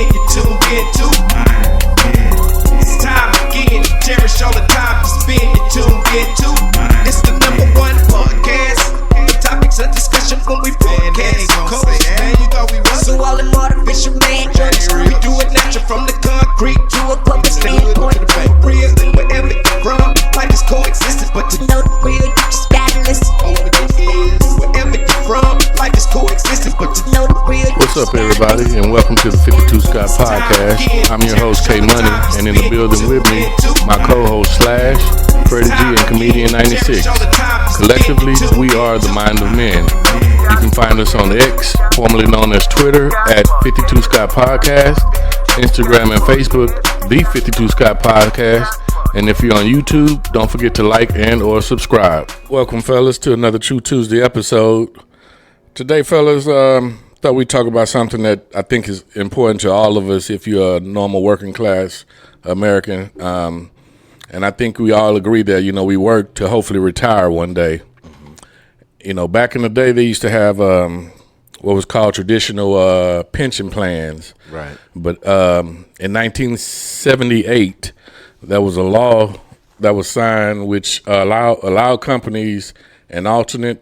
spin, you tune into. It's time again to cherish all the time to spin, you tune into. It's the number one podcast. The topics of discussion when we broadcast. So all the artificial man jokes, we do it natural from the concrete to a public standpoint. Real, wherever you're from, life is coexistence, but to know the real, you just gotta listen. Wherever you're from, life is coexistence, but to know the real. What's up, everybody, and welcome to the 52 Scott Podcast. I'm your host, K Money, and in the building with me, my co-host Slash, Freddie G, and Comedian 96. Collectively, we are the Mind of Men. You can find us on X, formerly known as Twitter, at 52 Scott Podcast, Instagram and Facebook, the 52 Scott Podcast, and if you're on YouTube, don't forget to like and or subscribe. Welcome, fellas, to another True Tuesday episode. Today, fellas, thought we'd talk about something that I think is important to all of us if you're a normal working class American. And I think we all agree that, we work to hopefully retire one day. Back in the day, they used to have what was called traditional pension plans. Right. But in 1978, there was a law that was signed which allowed companies an alternative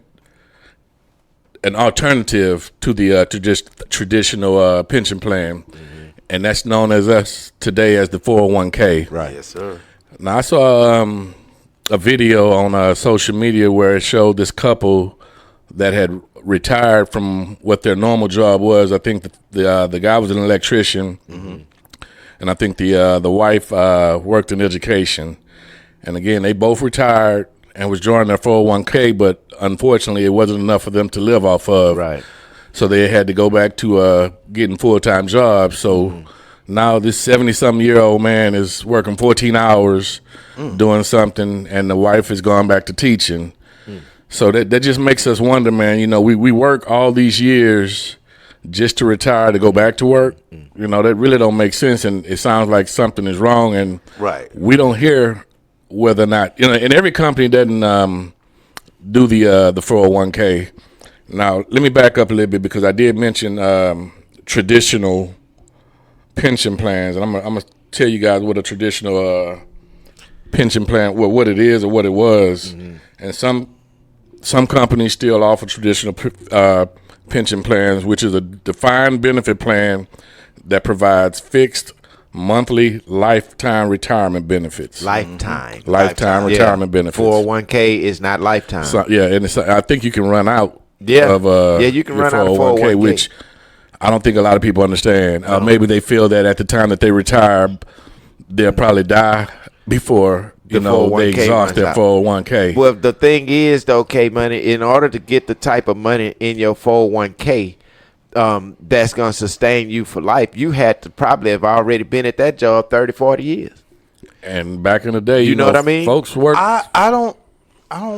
to the to just traditional pension plan, and that's known as us today as the 401k. Right. Yes, sir. Now I saw a video on social media where it showed this couple that had retired from what their normal job was. I think the guy was an electrician, and I think the wife worked in education. And again, they both retired and was drawing their 401k, but unfortunately, it wasn't enough for them to live off of. Right. So they had to go back to getting full-time jobs. So now this 70-something-year-old man is working 14 hours doing something, and the wife has gone back to teaching. So that just makes us wonder, man. We work all these years just to retire to go back to work. That really don't make sense, and it sounds like something is wrong. And we don't hear whether or not and every company doesn't do the 401k. Now let me back up a little bit because I did mention traditional pension plans, and I'm gonna tell you guys what a traditional pension plan, what it is or what it was. And some companies still offer traditional pension plans, which is a defined benefit plan that provides fixed monthly lifetime retirement benefits. Lifetime retirement benefits. 401k is not lifetime. So, and I think you can run out of you can run out of 401k, which I don't think a lot of people understand. Maybe they feel that at the time that they retire, they'll probably die before they exhaust their 401k. Well, the thing is, though, K-Money, in order to get the type of money in your 401k that's going to sustain you for life, you had to probably have already been at that job 30, 40 years. And back in the day, you know what I mean? Folks work. I don't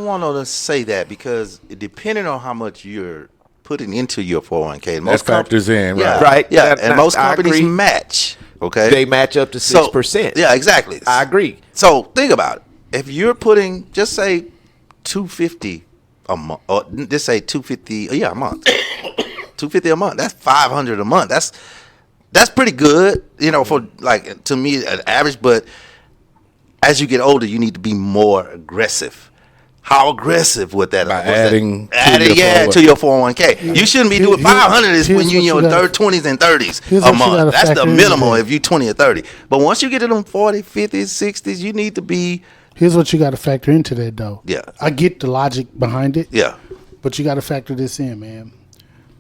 want to say that because depending on how much you're putting into your 401k, most factors in, right? Yeah, right. Yeah, and most companies match. Okay, they match up to 6%. Yeah, exactly. I agree. So think about it. If you're putting, just say $250 a month, or just say $250 a month, $250 a month. That's $500 a month. That's pretty good, for like to me an average. But as you get older, you need to be more aggressive. How aggressive with that? By adding to your 401k. You shouldn't be doing 500 is when you're in your 20s and 30s a month. That's the minimum if you're 20 or 30. But once you get to them 40s, 50s, 60s, you need to be. Here's what you got to factor into that, though. Yeah. I get the logic behind it. Yeah. But you got to factor this in, man.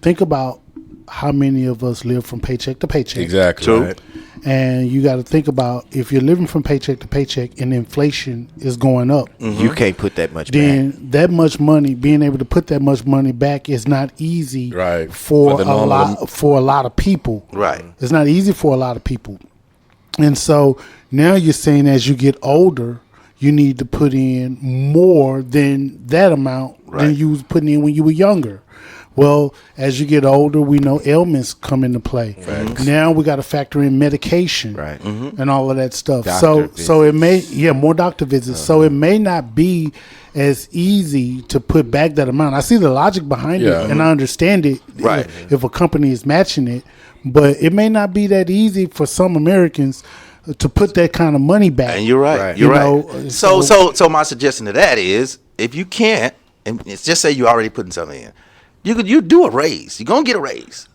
Think about how many of us live from paycheck to paycheck. Exactly. True. Right. And you got to think about if you're living from paycheck to paycheck and inflation is going up. You can't put that much then back. That much money, being able to put that much money back is not easy for a lot of people. Right. It's not easy for a lot of people. And so now you're saying as you get older, you need to put in more than that amount than you was putting in when you were younger. Well, as you get older, we know ailments come into play. Facts. Now we got to factor in medication and all of that stuff. So it may, more doctor visits. So it may not be as easy to put back that amount. I see the logic behind it, and I understand it. Right. If a company is matching it, but it may not be that easy for some Americans to put that kind of money back. And you're right. Right. You're You know, right. So my suggestion to that is, if you can't, and it's just say you already putting something in, you do a raise. You're gonna get a raise.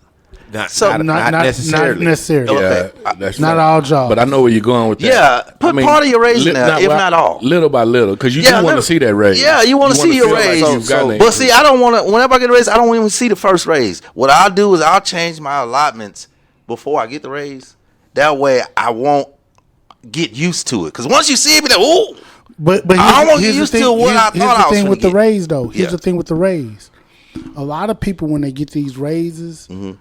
Not not necessarily. Not necessarily. Okay. Yeah, that's Not right. all jobs. But I know where you're going with that. Yeah, put part of your raise in there, if not all. Little by little, because you Yeah, do want little- to see that raise. Yeah, you want to see your feel like raise. you've gotten an But see, increase. I don't want to. Whenever I get a raise, I don't even see the first raise. What I'll do is I'll change my allotments before I get the raise. That way, I won't get used to it. Because once you see it, be like, ooh. But I don't want to here's get the used thing- to what I here's thought the I was thing gonna with the get. raise, though. Here's Yeah. the thing with the raise. A lot of people, when they get these raises, Mm-hmm.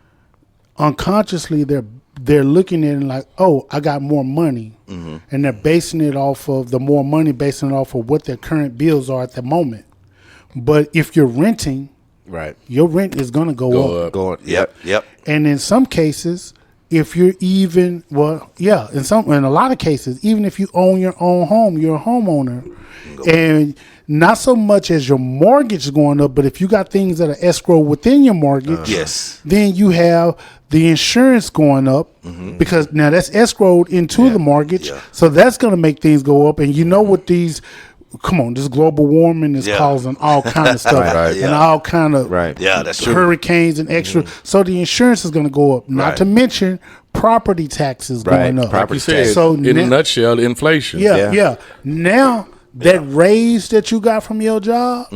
unconsciously they're looking at it like, oh, I got more money, Mm-hmm. and they're basing it off of the more money, basing it off of what their current bills are at the moment. But if you're renting, Right. your rent is gonna go up. Going. Yep. And in some cases, if you're even in a lot of cases, even if you own your own home, you're a homeowner, and not so much as your mortgage is going up, but if you got things that are escrow within your mortgage, Yes. then you have the insurance going up because now that's escrowed into the mortgage, Yeah. so that's going to make things go up. And you know what these. Come on, this global warming is Yeah. causing all kind of stuff Right. and Yeah. all kind of Right. Yeah, that's true. hurricanes and extra. So the insurance is going to go up. Not Right. to mention property taxes Right. going up. Property You said, So in a now- nutshell, inflation. Yeah. Now that raise that you got from your job,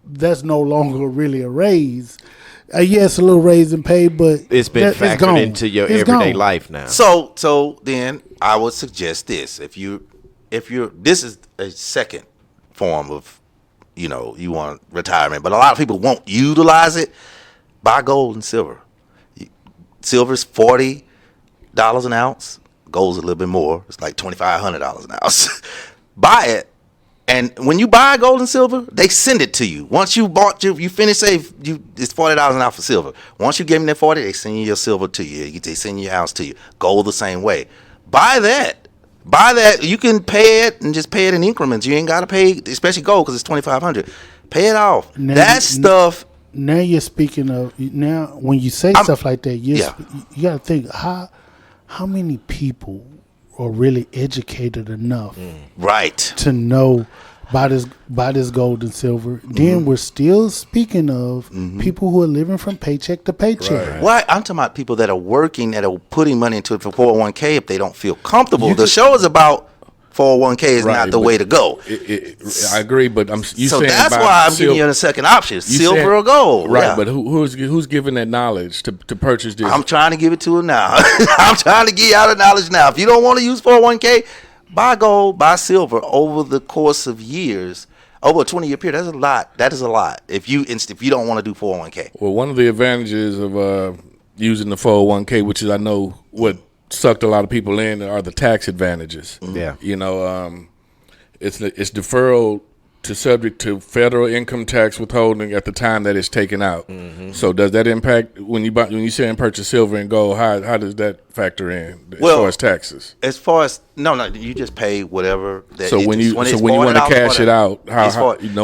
that's no longer really a raise. Yes, a little raise in pay, but It's been factored gone. into your It's everyday gone. life now. So then I would suggest this: if you're this is a second form of, you want retirement, but a lot of people won't utilize it. Buy gold and silver. Silver's $40 an ounce. Gold's a little bit more. It's like $2,500 an ounce. Buy it. And when you buy gold and silver, they send it to you. Once you bought you finish it's $40 an ounce for silver. Once you give them that 40, they send you your silver to you. They send you your ounce to you. Gold the same way. Buy that. You can pay it and just pay it in increments. You ain't got to pay, especially gold because it's $2,500. Pay it off. Now That stuff. Now you're speaking of when you say stuff like that, you got to think how many people are really educated enough Right. to know by this gold and silver. Then we're still speaking of people who are living from paycheck to paycheck. Why? I'm talking about people that are working, that are putting money into it for 401k if they don't feel comfortable. The show is about 401k is Right, not the but way to go. I agree, but you So saying that's buy why I'm silver- giving you the second option: you silver saying- or gold. Right, Yeah. but who's giving that knowledge to purchase this? I'm trying to give it to him now. I'm trying to give you all the knowledge now. If you don't want to use 401k, buy gold, buy silver over the course of years. Over a 20-year period, that's a lot. That is a lot. If you don't want to do 401k. Well, one of the advantages of using the 401k, which is I know what sucked a lot of people in, are the tax advantages. Yeah. It's deferral to subject to federal income tax withholding at the time that it's taken out. So does that impact when you say and purchase silver and gold? How does that factor in as far as taxes? As far as no, you just pay whatever. So when you want to cash it out,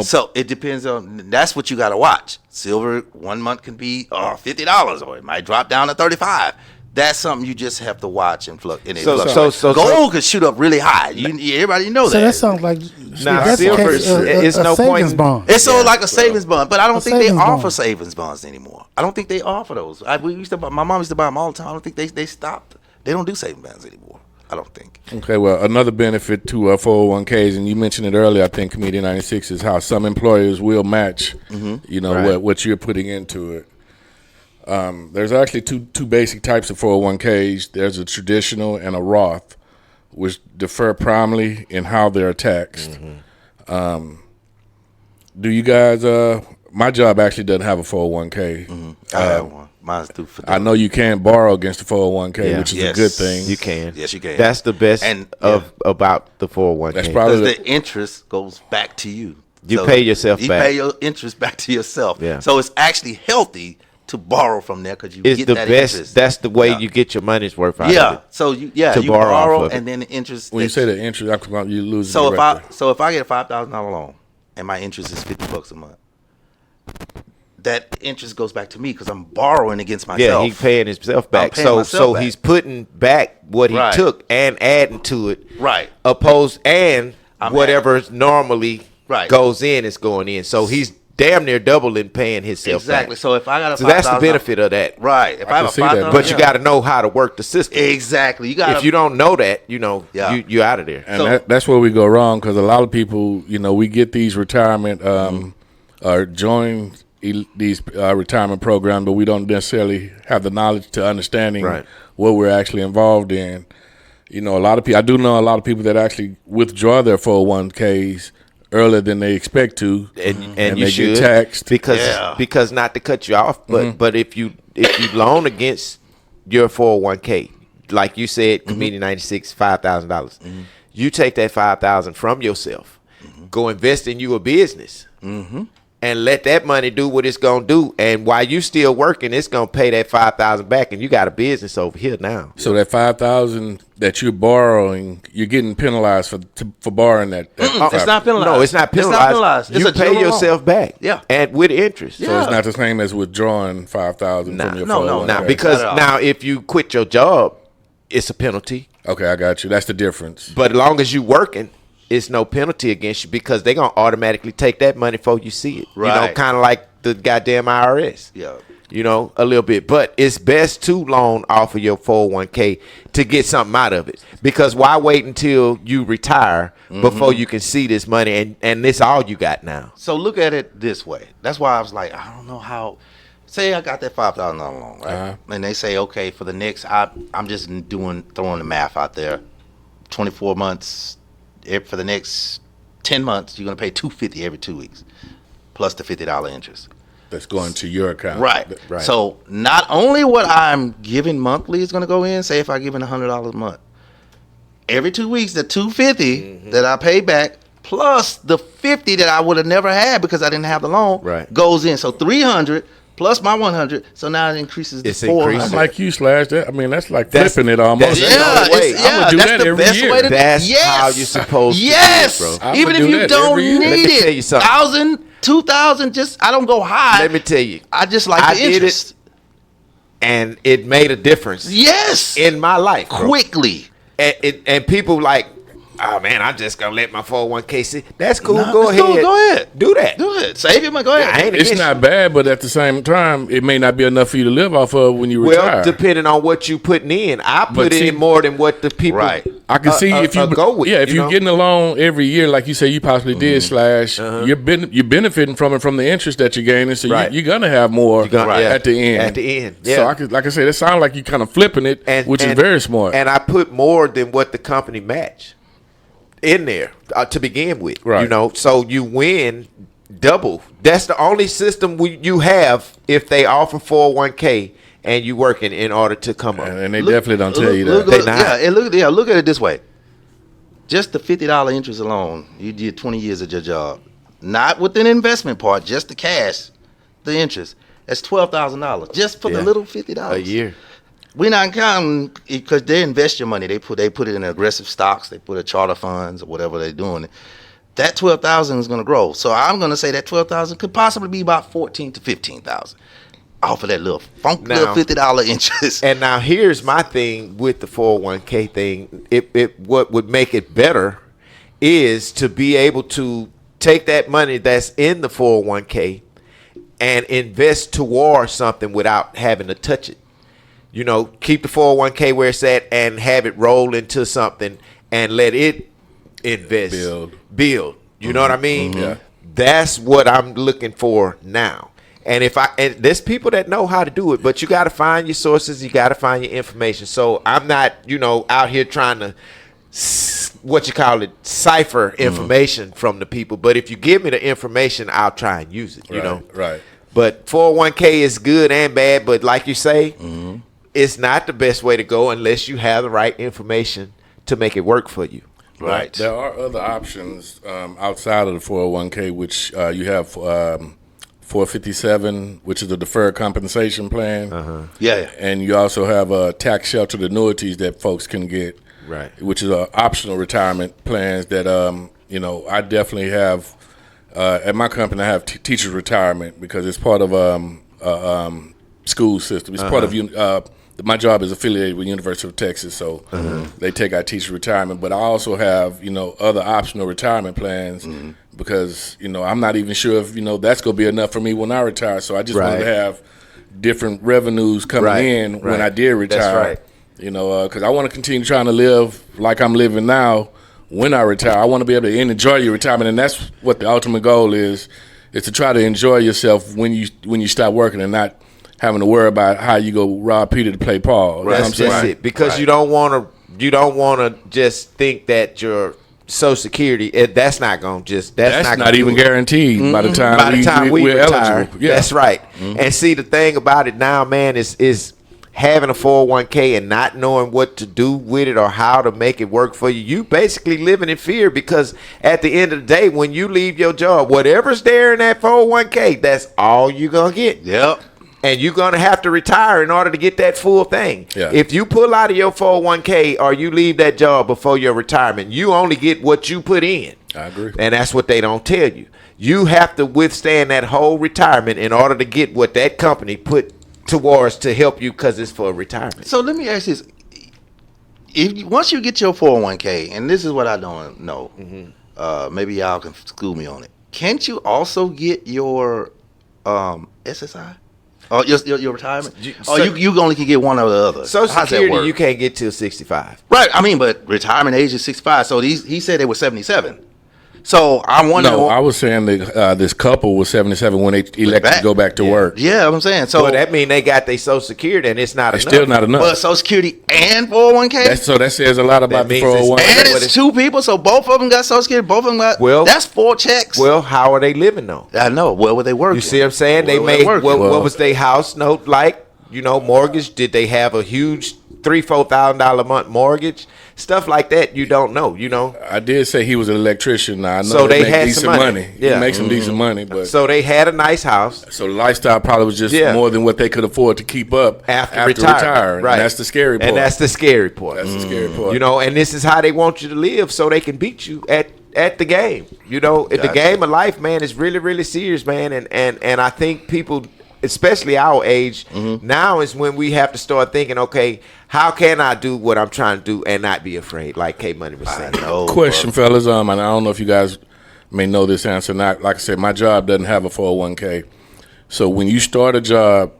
So it depends on. That's what you got to watch. Silver 1 month can be $50, or it might drop down to $35. That's something you just have to watch and fluctuate. Gold could shoot up really high. Everybody know So that. that sounds like Now, silver is no savings point. bond. It's so like a savings bond, but I don't think they savings offer bond. savings bonds anymore. I don't think they offer those. My mom used to buy them all the time. I don't think they stopped. They don't do savings bonds anymore. I don't think. Okay, well, another benefit to 401ks, and you mentioned it earlier, I think, Comedian 96, is how some employers will match, Right. what you're putting into it. There's actually two basic types of 401ks. There's a traditional and a Roth, which differ primarily in how they're taxed. Do you guys? My job actually doesn't have a 401k. I have one. Mine's through Fidelity. I know you can't borrow against the 401k, Yeah. which is Yes. a good thing. You can. Yes, you can. That's the best about the 401k. That's probably Because the interest goes back to you. You pay yourself you back. pay your interest back to yourself. Yeah. So it's actually healthy to borrow from there because you It's get the that best. interest. That's the way Yeah. you get your money's worth out of Yeah. it. So you To borrow off borrow of it. and then the interest. when you say the interest, you lose. So it if I get a $5,000 loan and my interest is $50 a month, that interest goes back to me because I'm borrowing against myself. Yeah, he's paying himself back. paying So myself back. he's putting back what he Right. took and adding to it. Right. Opposed and I'm whatever normally Right. goes in is going in. So he's damn near doubling paying himself Exactly. back. So if I got a So that's the $5,000 benefit of that. Right. If I have a can see that. $5,000, But you got to know how to work the system. exactly. You got If you don't know that, Yeah. you're out of there. And So- that's where we go wrong because a lot of people, we get these retirement or join these retirement programs, but we don't necessarily have the knowledge to understanding Right. what we're actually involved in. A lot of people. I do know a lot of people that actually withdraw their 401ks earlier than they expect to, And you they should get taxed. because not to cut you off, but if you loan against your 401k, like you said, Comedian 96, $5,000, you take that $5,000 from yourself, go invest in you a business, and let that money do what it's gonna do. And while you still working, it's gonna pay that $5,000 back, and you got a business over here now. So that $5,000 that you're borrowing, you're getting penalized for borrowing that. It's not penalized. No, it's not penalized. It's You a pay general yourself loan. back, Yeah. and with interest. So it's not the same as withdrawing $5,000 from your No, 401k. Now, because Not at all. now if you quit your job, it's a penalty. Okay, I got you. That's the difference. But as long as you working, it's no penalty against you because they're gonna automatically take that money before you see it. Right. Kind of like the goddamn IRS. Yeah. A little bit. But it's best to loan off of your 401k to get something out of it. Because why wait until you retire before you can see this money and this all you got now? So look at it this way. That's why I was like, I don't know how. Say I got that $5,000 loan, right? And they say, okay, for the next, I'm just throwing the math out there. 24 months. For the next 10 months, you're gonna pay $250 every 2 weeks, plus the $50 interest. That's going to your account. Right. Right. So not only what I'm giving monthly is gonna go in. Say if I give in $100 a month, every 2 weeks, the $250 that I pay back plus the $50 that I would have never had because I didn't have the loan Right. goes in. So $300 plus my $100. So now it increases to It's $400. increasing. I'm like you, Slash. That's like That's- flipping it almost. that's- Yeah, the way. it's, I yeah, would do that's that the every best year. way to. That's yes. how you're supposed to do it, yes. bro. I Even would if do you that don't every year. need Let me it, tell you something. 1,000, 2,000. Just I don't go high. Let me tell you, I just like I the did it. interest. and it made a difference Yes. in my life, bro. Quickly. And people like, oh man, I'm just gonna let my 401k sit. That's cool. Nah, go it's ahead. cool. Go ahead. Do that. Do it. Save your money. Go ahead. I ain't It's against not you. bad, but at the same time, it may not be enough for you to live off of when you Well, retire. depending on what you putting in, I put see- in more than what the people. Right. I can see if you go with. if you you're know? getting a loan every year, like you say, you possibly did, Slash. You're benefiting from it from the interest that you're gaining, so Right. you're gonna have more gonna- yeah. at the end. At the end, So yeah. I could, like I said, it sounds like you're kind of flipping it, which is very smart. And I put more than what the company match in there to begin with. Right. You know, so you win double. That's the only system you have if they offer 401k and you working in order to come up. And they definitely don't tell you that. Look, They look, not. yeah, and look at it this way. Just the $50 interest alone, you did 20 years at your job. Not with an investment part, just the cash, the interest. That's $12,000 just for the Yeah. little $50 A year. We're not counting because they invest your money. They put it in aggressive stocks. They put it charter funds or whatever they're doing. That 12,000 is going to grow. So I'm going to say that 12,000 could possibly be about 14 to 15,000 off of that little funky Now- little $50 interest. And now here's my thing with the 401k thing. What would make it better is to be able to take that money that's in the 401k and invest towards something without having to touch it. You know, keep the 401k where it's at and have it roll into something and let it invest. Build. You know what I mean? Yeah. That's what I'm looking for now. And there's people that know how to do it, but you got to find your sources, you got to find your information. So I'm not, out here trying to cipher information from the people. But if you give me the information, I'll try and use it, you know. Right. But 401k is good and bad, but like you say, it's not the best way to go unless you have the right information to make it work for you. Right. There are other options outside of the 401k, which you have 457, which is a deferred compensation plan. Yeah. And you also have tax sheltered annuities that folks can get, Right. which is optional retirement plans that, I definitely have At my company, I have teachers retirement because it's part of school system. It's part of my job is affiliated with University of Texas, so they take out teacher retirement. But I also have other optional retirement plans because I'm not even sure if that's going to be enough for me when I retire. So I just wanted to have different revenues coming in when I did retire. That's right. Because I want to continue trying to live like I'm living now when I retire. I want to be able to enjoy your retirement, and that's what the ultimate goal is to try to enjoy yourself when you stop working and not having to worry about how you go rob Peter to play Paul. Right. That's just it. Because you don't want to just think that your Social Security that's not going to just that's not even guaranteed by the time we're retire. eligible. Yeah. That's right. And see, the thing about it now, man, is having a 401k and not knowing what to do with it or how to make it work for you. You basically living in fear because at the end of the day, when you leave your job, whatever's there in that 401k, that's all you're going to get. Yep. And you're going to have to retire in order to get that full thing. Yeah. If you pull out of your 401k or you leave that job before your retirement, you only get what you put in. I agree. And that's what they don't tell you. You have to withstand that whole retirement in order to get what that company put towards to help you because it's for retirement. So let me ask this. Once you get your 401k, and this is what I don't know, maybe y'all can school me on it. Can't you also get your SSI? Oh, your retirement? You only can get one or the other. Social Security you can't get till 65. Right. I mean, but retirement age is 65. So he said they were 77. So I'm wondering. No, I was saying that this couple was 77 when they elected to go back to work. Yeah, I'm saying. So that means they got their Social Security and it's not enough. Still not enough. But Social Security and 401k? So that says a lot about the 401k. And it's two people, so both of them got Social Security, both of them got. Well, that's 4 checks. Well, how are they living though? I know. Where were they working? You see what I'm saying? They made what was their house note like? Mortgage? Did they have a huge $3,000-4,000 a month mortgage? Stuff like that you don't know. I did say he was an electrician. Now I know so they had decent some money. Yeah, he makes some decent money, but so they had a nice house. So the lifestyle probably was just more than what they could afford to keep up after retiring. Right, and that's the scary part. And that's the scary part. That's the scary part. And this is how they want you to live, so they can beat you at the game. The game of life, man, is really, really serious, man. And I think people, especially our age, now is when we have to start thinking, okay, how can I do what I'm trying to do and not be afraid, like K Money was saying. Question, fellas, and I don't know if you guys may know this answer or not. Like I said, my job doesn't have a 401k. So when you start a job,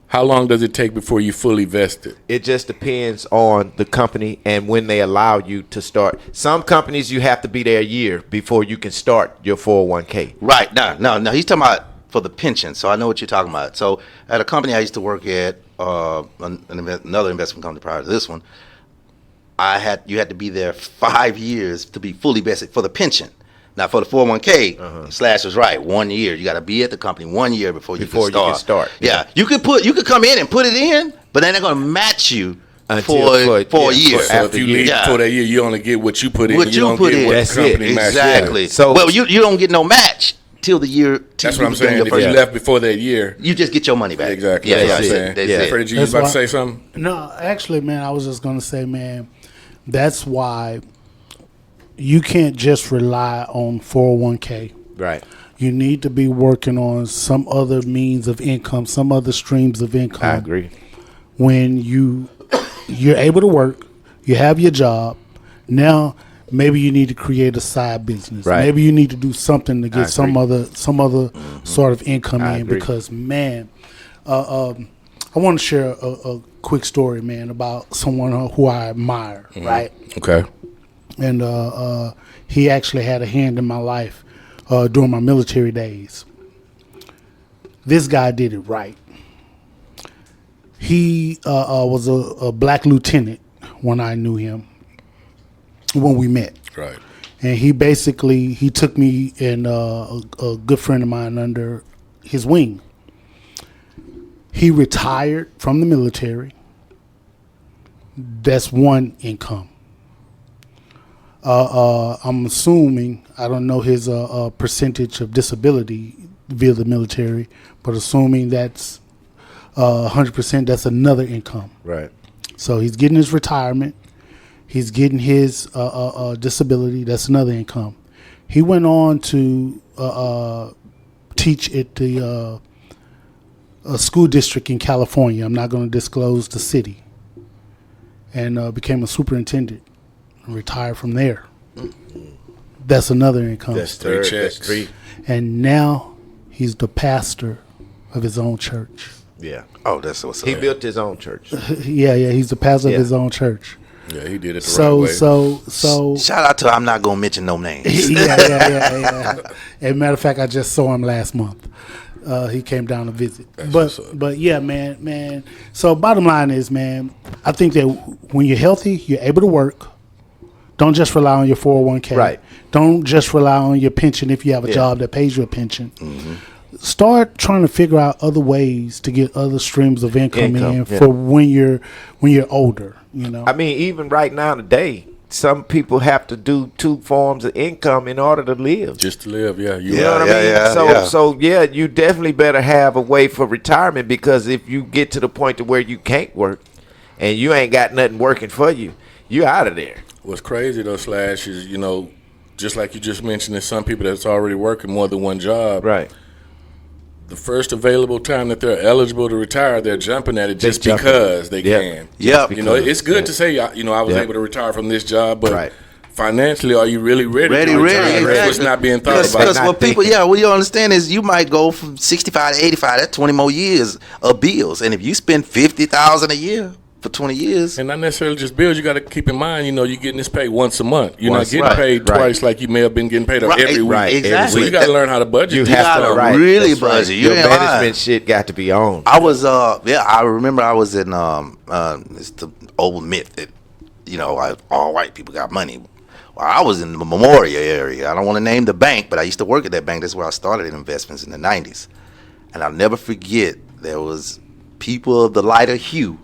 how long does it take before you fully vested? It just depends on the company and when they allow you to start. Some companies, you have to be there a year before you can start your 401k. Right. No. He's talking about for the pension. So I know what you're talking about. So at a company I used to work at, another investment company prior to this one, you had to be there 5 years to be fully vested for the pension. Now for the 401k, Slash was right. 1 year. You got to be at the company 1 year before you can start. Yeah. You could come in and put it in, but then they're going to match you for a year. So if you leave for that year, you only get what you put in. What you put in. That's it. Exactly. So you don't get no match till the year. That's what I'm saying. If you left before that year, you just get your money back. Exactly. Yeah, that's what I'm saying. Freddie, you was about to say something? No, actually, man, I was just going to say, man, that's why you can't just rely on 401k. Right. You need to be working on some other means of income, some other streams of income. I agree. When you're able to work, you have your job, now maybe you need to create a side business. Right. Maybe you need to do something to get some other sort of income in. Because, man, I want to share a quick story, man, about someone who I admire, right? Okay. And he actually had a hand in my life during my military days. This guy did it right. He was a black lieutenant when I knew him, when we met. Right. And he took me and a good friend of mine under his wing. He retired from the military. That's one income. I'm assuming, I don't know his percentage of disability via the military, but assuming that's 100%, that's another income. Right. So he's getting his retirement. He's getting his disability. That's another income. He went on to teach at the a school district in California. I'm not going to disclose the city. And became a superintendent and retired from there. That's another income. That's third. That's three. And now he's the pastor of his own church. Yeah. Oh, that's what's up. He built his own church. Yeah, he's the pastor of his own church. Yeah, he did it the right way. So shout out to I'm not gonna mention no names. yeah. As a matter of fact, I just saw him last month. He came down to visit. But yeah, man. So bottom line is, man, I think that when you're healthy, you're able to work. Don't just rely on your 401k. Right. Don't just rely on your pension if you have a job that pays you a pension. Mm-hmm. Start trying to figure out other ways to get other streams of income in for when you're older. You know. I mean, even right now today, some people have to do 2 forms of income in order to live. Just to live, yeah. You know what I mean? So you definitely better have a way for retirement, because if you get to the point to where you can't work and you ain't got nothing working for you, you're out of there. What's crazy though, Slash, is, you know, just like you just mentioned, there's some people that's already working more than one job. Right. The first available time that they're eligible to retire, they're jumping at it just because they can. Yeah. You know, it's good to say, you know, I was able to retire from this job, but financially, are you really ready to retire? Exactly. It's not being thought about. Because what people, what you understand is you might go from 65 to 85. That's 20 more years of bills. And if you spend $50,000 a year for 20 years. And not necessarily just bills. You got to keep in mind, you know, you're getting this paid once a month. You're not getting paid twice like you may have been getting paid every week. Right, exactly. So you got to learn how to budget. You have to really budget. Your management shit got to be on. I was, I remember I was in, it's the old myth that, you know, all white people got money. Well, I was in the Memorial area. I don't want to name the bank, but I used to work at that bank. That's where I started in investments in the 90s. And I'll never forget, there was people of the lighter hue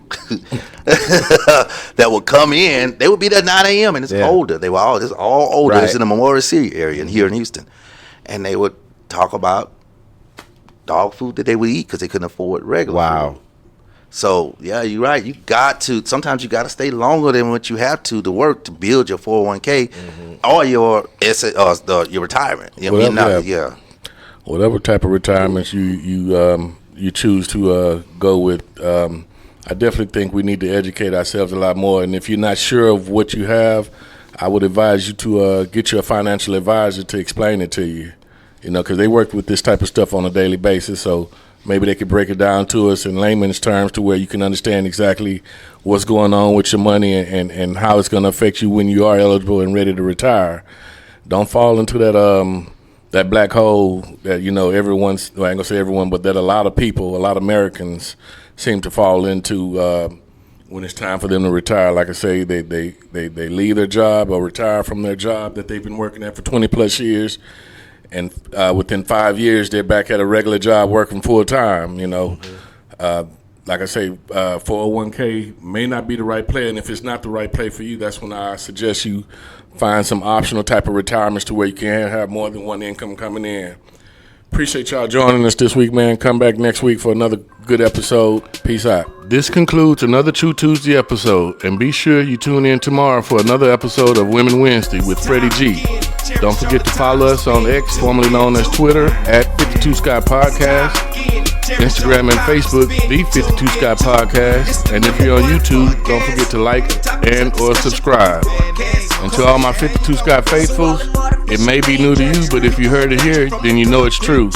that would come in. They would be there at 9 a.m. and it's older. They were all older. It's in the Memorial City area and here in Houston. And they would talk about dog food that they would eat because they couldn't afford regular food. So, yeah, you're right. Sometimes you got to stay longer than what you have to work to build your 401k or your retirement. Whatever type of retirements you choose to go with, I definitely think we need to educate ourselves a lot more. And if you're not sure of what you have, I would advise you to get you a financial advisor to explain it to you. You know, because they work with this type of stuff on a daily basis, so maybe they could break it down to us in layman's terms to where you can understand exactly what's going on with your money and how it's going to affect you when you are eligible and ready to retire. Don't fall into that black hole that, you know, I ain't going to say everyone, but that a lot of people, a lot of Americans seem to fall into when it's time for them to retire. Like I say, they leave their job or retire from their job that they've been working at for 20-plus years. And within 5 years, they're back at a regular job working full time. You know, like I say, 401k may not be the right play, and if it's not the right play for you, that's when I suggest you find some optional type of retirements to where you can have more than one income coming in. Appreciate y'all joining us this week, man. Come back next week for another good episode. Peace out. This concludes another True Tuesday episode, and be sure you tune in tomorrow for another episode of Women Wednesday with Freddie G. Don't forget to follow us on X, formerly known as Twitter, at 52 Sky Podcast, Instagram and Facebook, the 52 Sky Podcast, and if you're on YouTube, don't forget to like and or subscribe. And to all my 52 Sky faithfuls, it may be new to you, but if you heard it here, then you know it's true.